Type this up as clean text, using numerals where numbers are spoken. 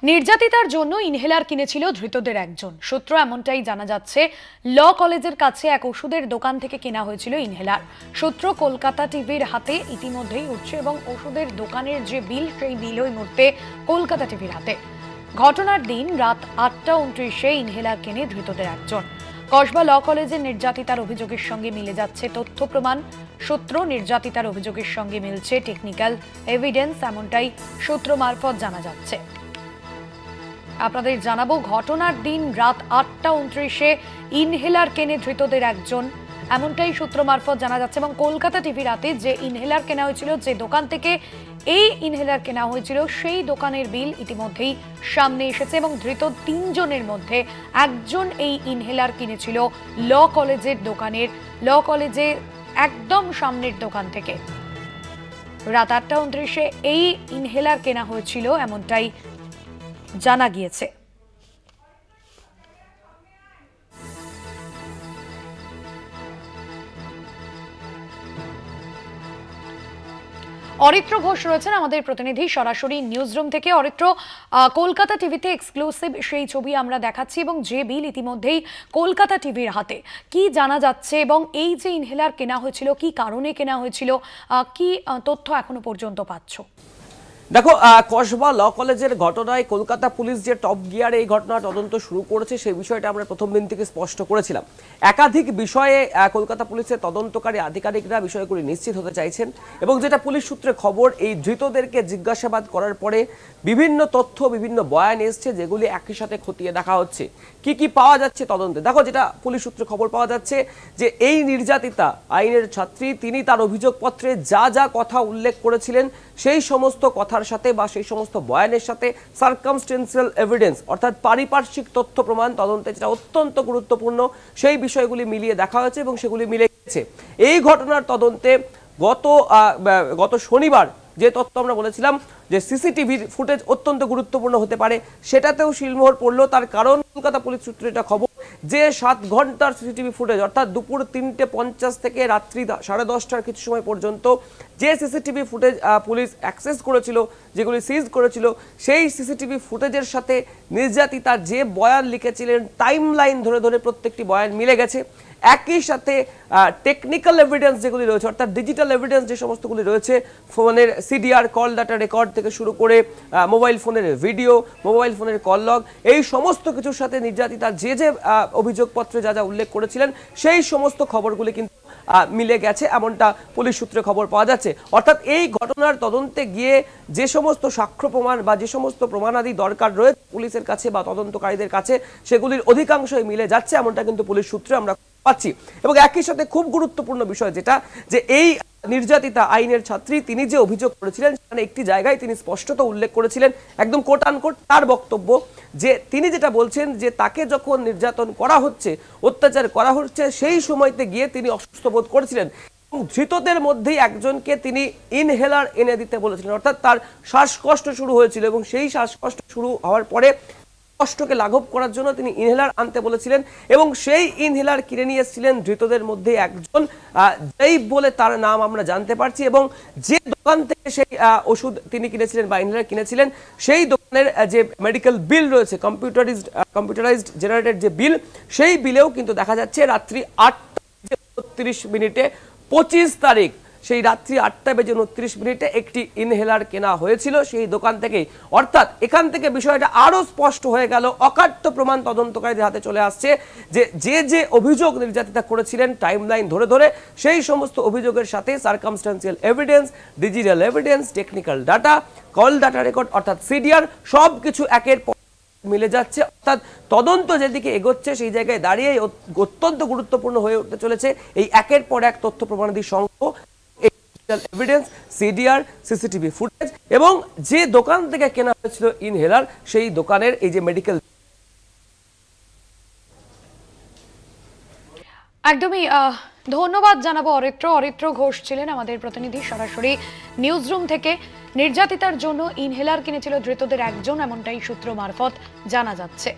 নির্যাতিতার জন্য ইনহেলার কিনেছিল ধৃতদের একজন। সূত্র এমনটাই জানা যাচ্ছে। ল কলেজের কাছে এক ওষুধের দোকান থেকে কেনা হয়েছিল ইনহেলার। সূত্র কলকাতা টিভির হাতে ইতিমধ্যেই উঠছে এবং ওষুধের দোকানের যে বিল, সেই বিল ওই মুহূর্তে কলকাতা টিভির হাতে। ঘটনার দিন রাত ৮টা ২৯-এ ইনহেলার কেনে ধৃতদের একজন। কসবা ল কলেজের নির্যাতিতার অভিযোগের সঙ্গে মিলে যাচ্ছে তথ্য প্রমাণ। সূত্র নির্যাতিতার অভিযোগের সঙ্গে মিলছে টেকনিক্যাল এভিডেন্স, এমনটাই সূত্র মারফত জানা যাচ্ছে। আপনাদের জানাবো, ঘটনার দিন রাত ৮টা ২৯-এ ইনহেলার কেনে ধৃতদের একজন, এমনটাই সূত্র মারফত জানা যাচ্ছে। এবং কলকাতা টিভি রাতে যে ইনহেলার কেনা হয়েছিল, যে দোকান থেকে এই ইনহেলার কেনা হয়েছিল, সেই দোকানের বিল ইতিমধ্যেই সামনে এসেছে এবং ধৃত ৩ জনের মধ্যে একজন এই ইনহেলার কিনেছিল ল কলেজের দোকানের, ল কলেজের একদম সামনের দোকান থেকে। রাত ৮টা ২৯-এ এই ইনহেলার কেনা হয়েছিল, এমনটাই জানা গিয়েছে। অরিত্র ঘোষ রয়েছেন আমাদের প্রতিনিধি সরাসরি নিউজ রুম থেকে। অরিত্র, কলকাতা টিভিতে এক্সক্লুসিভ সেই ছবি আমরা দেখাচ্ছি এবং যে বিল ইতিমধ্যেই কলকাতা টিভির হাতে, কি জানা যাচ্ছে এবং এই যে ইনহেলার কেনা হয়েছিল, কি কারণে কেনা হয়েছিল, কি তথ্য এখনো পর্যন্ত পাচ্ছ? দেখো, কসবা ল কলেজের ঘটনায় কলকাতা পুলিশ যে টপ গিয়ারে এই ঘটনার তদন্ত শুরু করেছে, সেই বিষয়টা আমরা প্রথম দিন থেকে স্পষ্ট করেছিলাম। একাধিক বিষয়ে কলকাতা পুলিশের তদন্তকারী আধিকারিকরা বিষয়গুলি নিশ্চিত হতে চাইছেন এবং যেটা পুলিশ সূত্রে খবর, এই ধৃতদেরকে জিজ্ঞাসাবাদ করার পরে বিভিন্ন তথ্য, বিভিন্ন বয়ান এসছে, যেগুলি একই সাথে খতিয়ে দেখা হচ্ছে। কি কি পাওয়া যাচ্ছে তদন্তে? দেখো, যেটা পুলিশ সূত্রে খবর পাওয়া যাচ্ছে যে এই নির্যাতিতা আইনের ছাত্রী, তিনি তার অভিযোগপত্রে যা যা কথা উল্লেখ করেছিলেন, সেই সমস্ত কথার সাথে বা সেই সমস্ত বয়ানের সাথে সার্কামস্টেন্সিয়াল এভিডেন্স অর্থাৎ পারিপার্শ্বিক তথ্য প্রমাণ তদন্তে যেটা অত্যন্ত গুরুত্বপূর্ণ, সেই বিষয়গুলি মিলিয়ে দেখা হয়েছে এবং সেগুলি মিলে গেছে। এই ঘটনার তদন্তে গত শনিবার যে তথ্য আমরা বলেছিলাম যে সিসিটিভির ফুটেজ অত্যন্ত গুরুত্বপূর্ণ হতে পারে, সেটাতেও শিলমোহর পড়লো। তার কারণ, কলকাতা পুলিশ সূত্রে এটা খবর যে 7 ঘন্টার সিসিটিভি ফুটেজ অর্থাৎ দুপুর 3:50 থেকে রাত্রি 10:30টার কিছু সময় পর্যন্ত যে সিসিটিভি ফুটেজ পুলিশ অ্যাক্সেস করেছিল, যেগুলি সিজ করেছিল, সেই সিসিটিভি ফুটেজের সাথে নির্যাতিতা যে বয়ান লিখেছিলেন, টাইম লাইন ধরে ধরে প্রত্যেকটি বয়ান মিলে গেছে। একই সাথে টেকনিক্যাল এভিডেন্স যেগুলি রয়েছে অর্থাৎ ডিজিটাল এভিডেন্স যে সমস্তগুলি রয়েছে, ফোনের সিডিআর, কল ডাটা রেকর্ড থেকে শুরু করে মোবাইল ফোনের ভিডিও, মোবাইল ফোনের কল লগ, এই সমস্ত কিছুর সাথে নির্যাতিতা যে যে অভিযোগপত্রে যা যা উল্লেখ করেছিলেন, সেই সমস্ত খবরগুলি কিন্তু মিলে গেছে, এমনটা পুলিশ সূত্রে খবর পাওয়া যাচ্ছে। অর্থাৎ এই ঘটনার তদন্তে গিয়ে যে সমস্ত সাক্ষ্য প্রমাণ বা যে সমস্ত প্রমাণাদি দরকার রয়েছে পুলিশের কাছে বা তদন্তকারীদের কাছে, সেগুলির অধিকাংশই মিলে যাচ্ছে, এমনটা কিন্তু পুলিশ সূত্রে আমরা পাচ্ছি। এবং একই সাথে খুব গুরুত্বপূর্ণ বিষয় যেটা, যে এই নির্যাতিতা আইনের ছাত্রী, তিনি যে অভিযোগ করেছিলেন, সেখানে একটি জায়গায় তিনি স্পষ্টত উল্লেখ করেছিলেন, একদম কোট আনকোট তার বক্তব্য, যে তিনি যেটা বলছেন যে তাকে যখন নির্যাতন করা হচ্ছে, অত্যাচার করা হচ্ছে, সেই সময়তে গিয়ে তিনি অসুস্থ বোধ করেছিলেন এবং ধৃতদের মধ্যেই একজনকে তিনি ইনহেলার এনে দিতে বলেছিলেন। অর্থাৎ তার শ্বাসকষ্ট শুরু হয়েছিল এবং সেই শ্বাসকষ্ট শুরু হওয়ার পরে কষ্টকে লাঘব করার জন্য তিনি ইনহেলার আনতে বলেছিলেন এবং সেই ইনহেলার কিনে নিয়ে এসেছিলেন ধৃতদের মধ্যে একজন, যেই বলে তার নাম আমরা জানতে পারছি। এবং যে দোকান থেকে সেই ওষুধ তিনি কিনেছিলেন বা ইনহেলার কিনেছিলেন, সেই দোকানের যে মেডিকেল বিল রয়েছে, কম্পিউটারাইজড জেনারেটেড যে বিল, সেই বিলেও কিন্তু দেখা যাচ্ছে রাত্রি 8:29 25 তারিখ, সেই রাত্রি 8:29 একটি ইনহেলার কেনা হয়েছিল সেই দোকান থেকেই। অর্থাৎ এখান থেকে বিষয়টা আরো স্পষ্ট হয়ে গেল, অকাট্য প্রমাণ তদন্তকারীদের হাতে চলে আসছে, যে যে অভিযোগ নির্যাতিতা করেছিলেন টাইম লাইন ধরে ধরে, সেই সমস্ত অভিযোগের সাথে circumstantial evidence, digital evidence, technical data, call data record অর্থাৎ সিডিআর, সবকিছু একের পর মিলে যাচ্ছে। অর্থাৎ তদন্ত যেদিকে এগোচ্ছে, সেই জায়গায় দাঁড়িয়ে অত্যন্ত গুরুত্বপূর্ণ হয়ে উঠতে চলেছে এই একের পর এক তথ্য প্রমাণাদি সংগ্রহ, এভিডেন্স, সিডিআর, সিসিটিভি ফুটেজ এবং যে দোকান থেকে কেনা হয়েছিল ইনহেলার, সেই দোকানের এই যে মেডিকেল। একদমই ধন্যবাদ জানাবো অরিত্র ঘোষ ছিলেন আমাদের প্রতিনিধি সরাসরি নিউজ রুম থেকে। নির্যাতিতার জন্য ইনহেলার কিনেছিল ধৃতদের একজন, এমনটাই সূত্র মারফত জানা যাচ্ছে।